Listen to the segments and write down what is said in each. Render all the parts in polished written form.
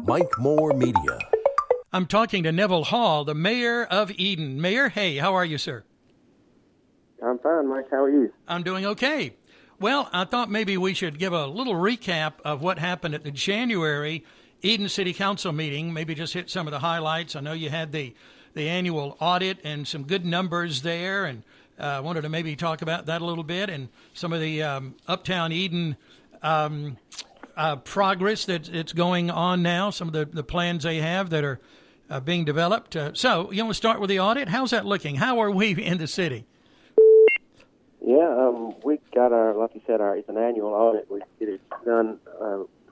Mike Moore Media. I'm talking to Neville Hall, the mayor of Eden. Mayor, hey, how are you, sir? I'm fine, Mike. How are you? I'm doing okay. Well, I thought maybe we should give a little recap of what happened at the January Eden City Council meeting, maybe just hit some of the highlights. I know you had the annual audit and some good numbers there, and I wanted to maybe talk about that a little bit and some of the Uptown Eden progress that's going on now, some of the plans they have that are being developed. So you want to start with the audit? How's that looking? How are we in the city? Yeah, we got like you said, it's an annual audit. We get it done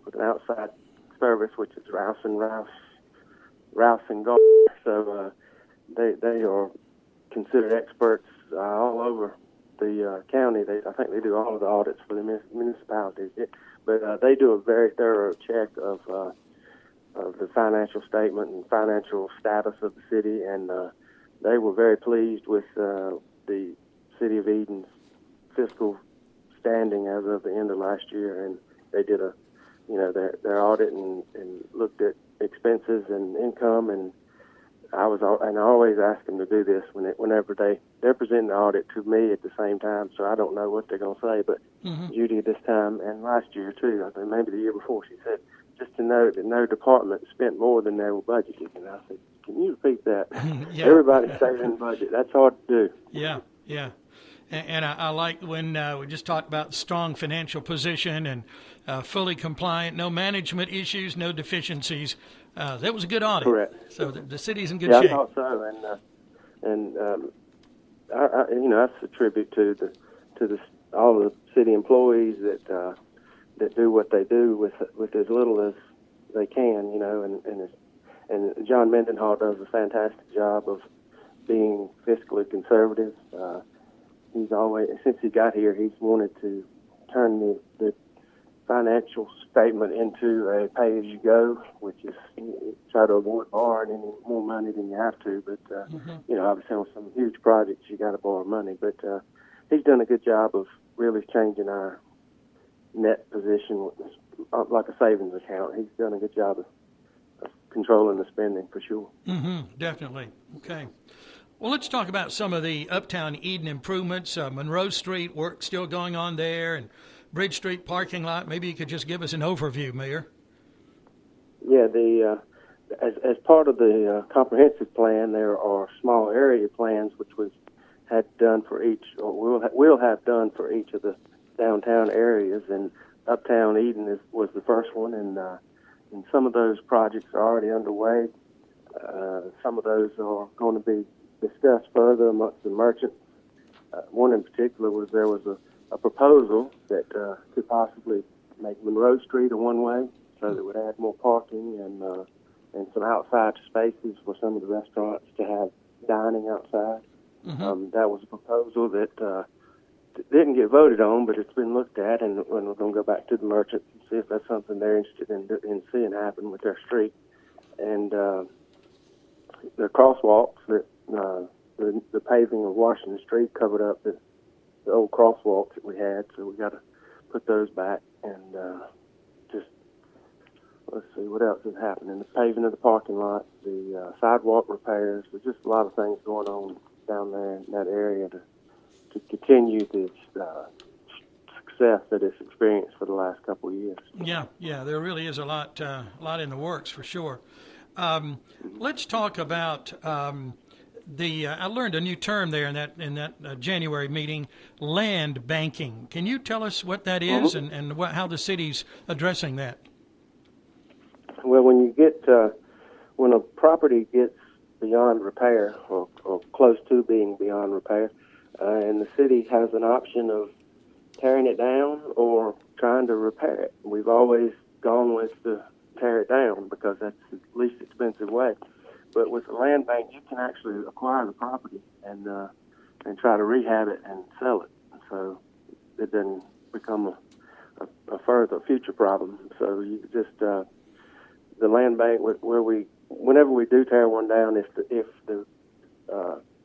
with an outside service, which is Rouse and Gardner. So they are considered experts all over the county. I think they do all of the audits for the municipalities. But they do a very thorough check of the financial statement and financial status of the city, and they were very pleased with the City of Eden's fiscal standing as of the end of last year, and they did their audit and looked at expenses and income, and I always ask them to do this whenever they're presenting the audit to me at the same time, so I don't know what they're going to say, but Judy this time and last year too, I think maybe the year before, she said just to note that no department spent more than they were budgeted, and I said, can you repeat that? Yeah. Everybody stays in budget. That's hard to do. Yeah. And I like when we just talked about strong financial position and fully compliant, no management issues, no deficiencies. That was a good audit. Correct. So the city's in good shape. I thought so, and that's a tribute to all the city employees that do what they do with as little as they can, and John Mendenhall does a fantastic job of being fiscally conservative. He's always, since he got here, he's wanted to turn the financial statement into a pay-as-you-go, which is try to avoid borrowing any more money than you have to. But, obviously on some huge projects, you got to borrow money. But he's done a good job of really changing our net position, like a savings account. He's done a good job of controlling the spending for sure. Definitely. Okay. Well, let's talk about some of the Uptown Eden improvements. Monroe Street work still going on there, and Bridge Street parking lot. Maybe you could just give us an overview, Mayor. Yeah, as part of the comprehensive plan, there are small area plans which was had done for each, or will have done for each of the downtown areas, and Uptown Eden was the first one, and some of those projects are already underway. Some of those are going to be discussed further amongst the merchants. One in particular there was a proposal that could possibly make Monroe Street a one-way, so that it would add more parking and some outside spaces for some of the restaurants to have dining outside. That was a proposal that didn't get voted on, but it's been looked at, and we're going to go back to the merchants and see if that's something they're interested in seeing happen with their street. And the crosswalks that the paving of Washington Street covered up the old crosswalks that we had, so we got to put those back, and just let's see what else is happening. The paving of the parking lot, the sidewalk repairs. There's just a lot of things going on down there in that area to continue this success that it's experienced for the last couple of years. Yeah, there really is a lot in the works for sure. Let's talk about I learned a new term there in that January meeting, land banking. Can you tell us what that is and how the city's addressing that? Well, when a property gets beyond repair or close to being beyond repair, and the city has an option of tearing it down or trying to repair it. We've always gone with the tear it down because that's the least expensive way. But with the land bank, you can actually acquire the property and try to rehab it and sell it. So it doesn't become a further future problem. So you just the land bank whenever we do tear one down, if the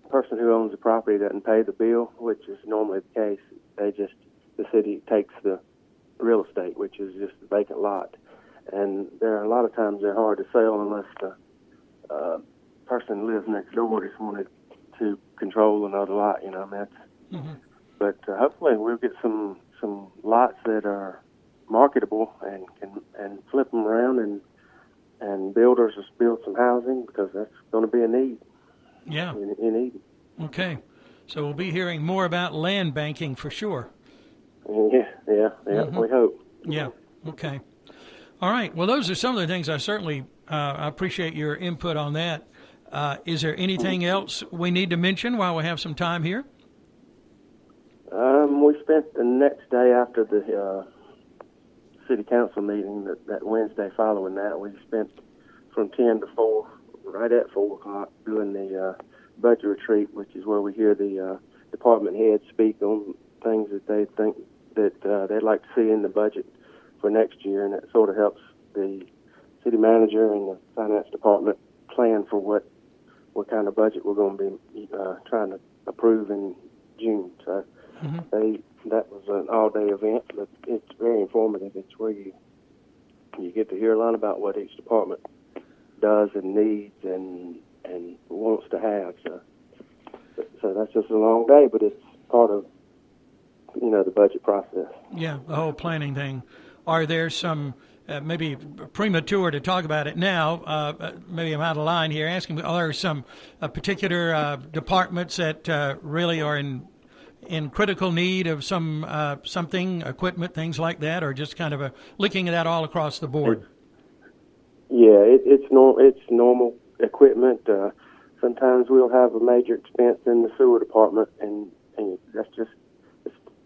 person who owns the property doesn't pay the bill, which is normally the case, the city takes the real estate, which is just a vacant lot, and there are a lot of times they're hard to sell unless the person who lives next door just wanted to control another lot. You know, I mean, Mm-hmm. but hopefully we'll get some lots that are marketable and flip them around and builders just build some housing, because that's going to be a need. Yeah. In Eden. Okay. So we'll be hearing more about land banking for sure. Yeah. Mm-hmm. We hope. Yeah. Okay. All right. Well, those are some of the things I certainly I appreciate your input on that. Is there anything else we need to mention while we have some time here? We spent the next day after the city council meeting, that Wednesday following that, we spent from 10 to 4, right at 4 o'clock, doing the budget retreat, which is where we hear the department heads speak on things that they think that they'd like to see in the budget for next year, and that sort of helps the city manager and the finance department plan for what kind of budget we're going to be trying to approve in June. So that was an all-day event, but it's very informative. It's where you get to hear a lot about what each department does and needs and wants to have. So that's just a long day, but it's part of the budget process. Yeah, the whole planning thing. Are there some maybe premature to talk about it now? Maybe I'm out of line here asking. Are there some particular departments that really are in critical need of something, equipment, things like that, or just kind of looking at that all across the board? It's normal equipment. Sometimes we'll have a major expense in the sewer department, and that's just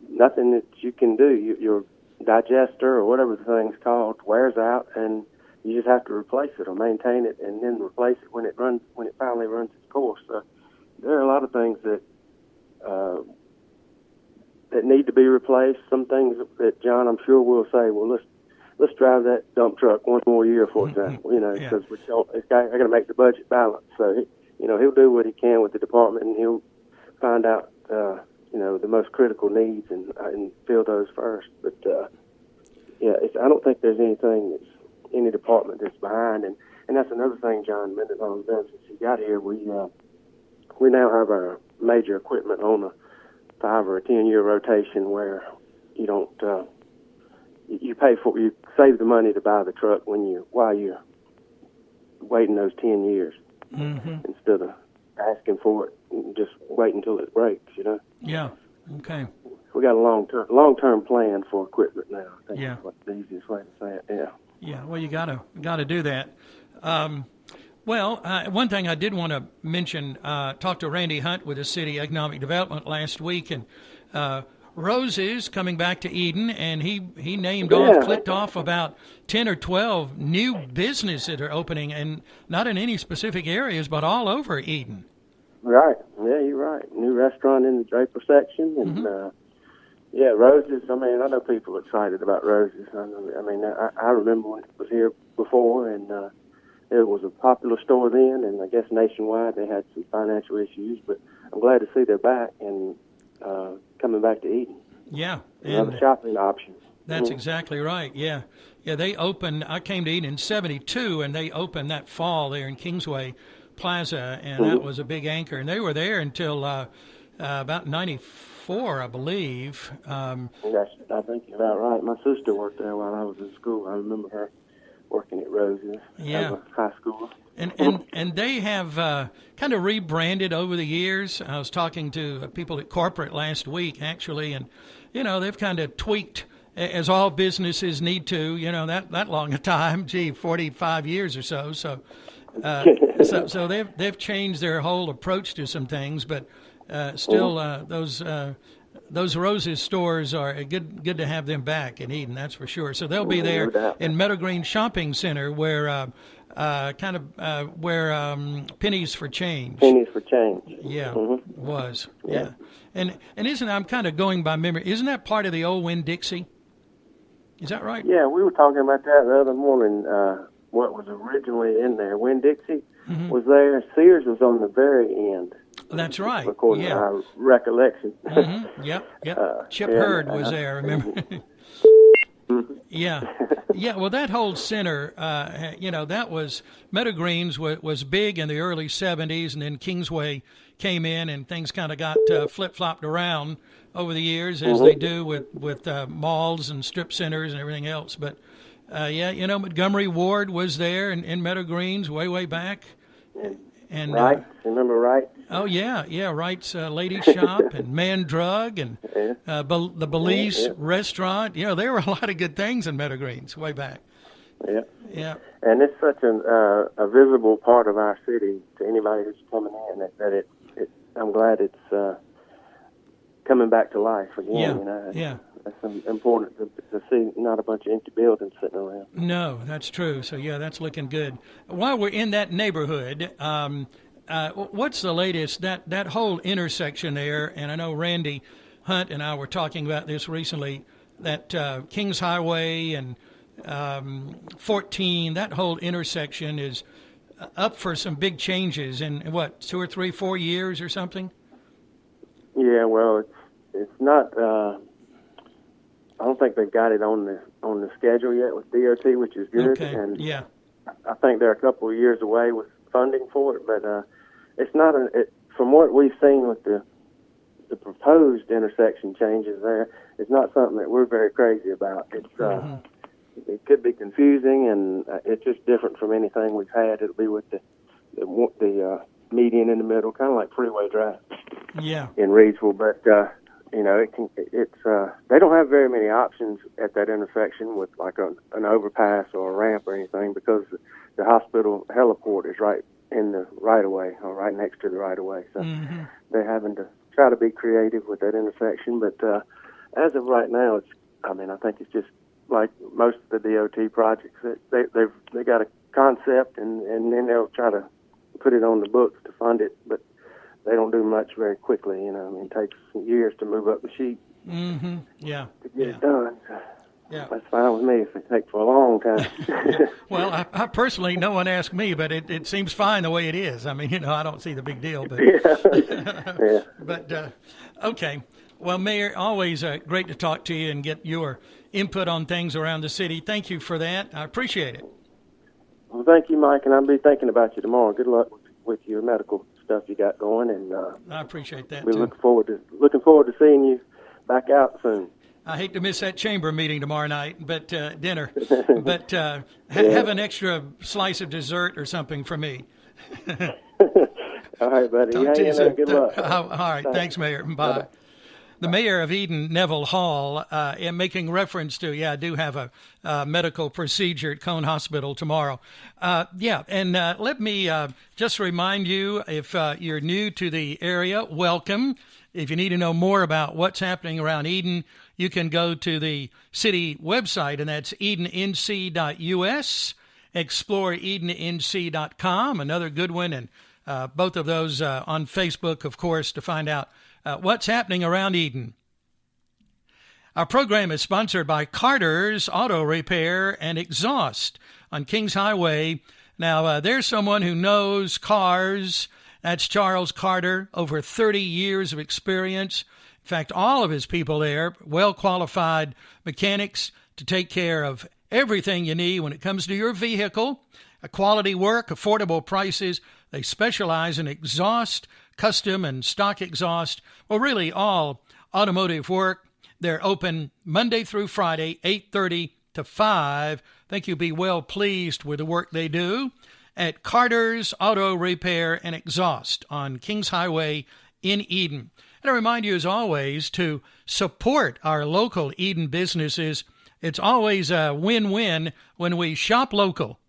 nothing that you can do. Your digester or whatever the thing's called wears out, and you just have to replace it or maintain it, and then replace it when it finally runs its course. So there are a lot of things that need to be replaced. Some things that John, I'm sure, will say, well, let's drive that dump truck one more year, for example. Because I got to make the budget balance. So he'll do what he can with the department, and he'll find out the most critical needs and fill those first. But I don't think there's any department that's behind, and that's another thing John Mendenhall's done since he got here. We now have our major equipment on a 5 or 10 year rotation, where you don't you save the money to buy the truck while you're waiting those 10 years, instead of asking for it and just wait until it breaks. Yeah. Okay. We got a long-term plan for equipment now. I think that's the easiest way to say it. Yeah. Yeah. Well, you gotta do that. One thing I did want to mention, talked to Randy Hunt with the City Economic Development last week, and Roses coming back to Eden, and he clicked off about 10 or 12 new businesses that are opening, and not in any specific areas, but all over Eden. Right. Yeah, you're right. New restaurant in the Draper section, and Roses. I mean, I know people are excited about Roses. I remember when it was here before, and it was a popular store then, and I guess nationwide they had some financial issues, but I'm glad to see they're back and coming back to Eden. Yeah. Another shopping option. That's exactly right, yeah. Yeah, they opened, I came to Eden in 72, and they opened that fall there in Kingsway Plaza, and that was a big anchor. And they were there until about 94, I believe. Yes, I think you're about right. My sister worked there while I was in school. I remember her working at Roses as a high schooler. And they have kind of rebranded over the years. I was talking to people at corporate last week, actually, and, they've kind of tweaked, as all businesses need to, that long a time, 45 years or so. So they've changed their whole approach to some things, but still those Roses stores are good to have them back in Eden, that's for sure. So they'll be there in Meadow Greens Shopping Center, where Pennies for Change. Pennies for Change. Yeah, was. Yeah. And I'm kind of going by memory, isn't that part of the old Winn-Dixie? Is that right? Yeah, we were talking about that the other morning. What was originally in there. Winn-Dixie was there. Sears was on the very end. That's right. According to our recollection. Yep. Chip Hurd was there, remember? Yeah. Yeah, well, that whole center, that was Meadow Greens was big in the early 70s, and then Kingsway came in, and things kind of got flip-flopped around over the years, as they do with malls and strip centers and everything else. But, Montgomery Ward was there in Meadow Greens way back. And Wright, remember Wright? Oh, yeah, Wright's Ladies Shop and Man Drug and the Belize Restaurant. There were a lot of good things in Meadow Greens way back. Yeah. And it's such a visible part of our city to anybody who's coming in that I'm glad it's coming back to life again. Yeah. That's important to see, not a bunch of empty buildings sitting around. No, that's true. So, that's looking good. While we're in that neighborhood, what's the latest? That whole intersection there, and I know Randy Hunt and I were talking about this recently, that Kings Highway and 14, that whole intersection is up for some big changes in, 2 or 3, 4 years or something? Yeah, well, it's not... I don't think they've got it on the schedule yet with DOT, which is good. Okay. And yeah. I think they're a couple of years away with funding for it, but it's not from what we've seen with the proposed intersection changes there, it's not something that we're very crazy about. It's it could be confusing, and it's just different from anything we've had. It'll be with the median in the middle, kind of like Freeway Drive. Yeah. In Reidsville, but. They don't have very many options at that intersection with like an overpass or a ramp or anything, because the hospital heliport is right in the right of way, or right next to the right of way. So they're having to try to be creative with that intersection. But as of right now, I think it's just like most of the DOT projects. They got a concept, and then they'll try to put it on the books to fund it, but they don't do much very quickly. It takes years to move up the sheet. Yeah. To get it done. So yeah. That's fine with me if it takes for a long time. Well, I personally, no one asked me, but it seems fine the way it is. I don't see the big deal. But yeah. But okay. Well, Mayor, always great to talk to you and get your input on things around the city. Thank you for that. I appreciate it. Well, thank you, Mike, and I'll be thinking about you tomorrow. Good luck with your medical stuff you got going, and I appreciate that. We're looking forward to seeing you back out soon. I hate to miss that chamber meeting tomorrow night, but dinner. But have an extra slice of dessert or something for me. All right, buddy. Talk to you soon. Good luck. All right. Thanks, Mayor. Bye. Bye-bye. The mayor of Eden, Neville Hall, making reference to, I do have a medical procedure at Cone Hospital tomorrow. And let me just remind you, if you're new to the area, welcome. If you need to know more about what's happening around Eden, you can go to the city website, and that's edennc.us, exploreedennc.com, another good one, and both of those on Facebook, of course, to find out what's happening around Eden. Our program is sponsored by Carter's Auto Repair and Exhaust on Kings Highway. Now, there's someone who knows cars. That's Charles Carter, over 30 years of experience. In fact, all of his people there, well-qualified mechanics to take care of everything you need when it comes to your vehicle. Quality work, affordable prices. They specialize in exhaust, custom and stock exhaust. Well, really all automotive work. They're open Monday through Friday, 8:30 to 5. I think you'll be well pleased with the work they do at Carter's Auto Repair and Exhaust on Kings Highway in Eden. And I remind you, as always, to support our local Eden businesses. It's always a win-win when we shop local.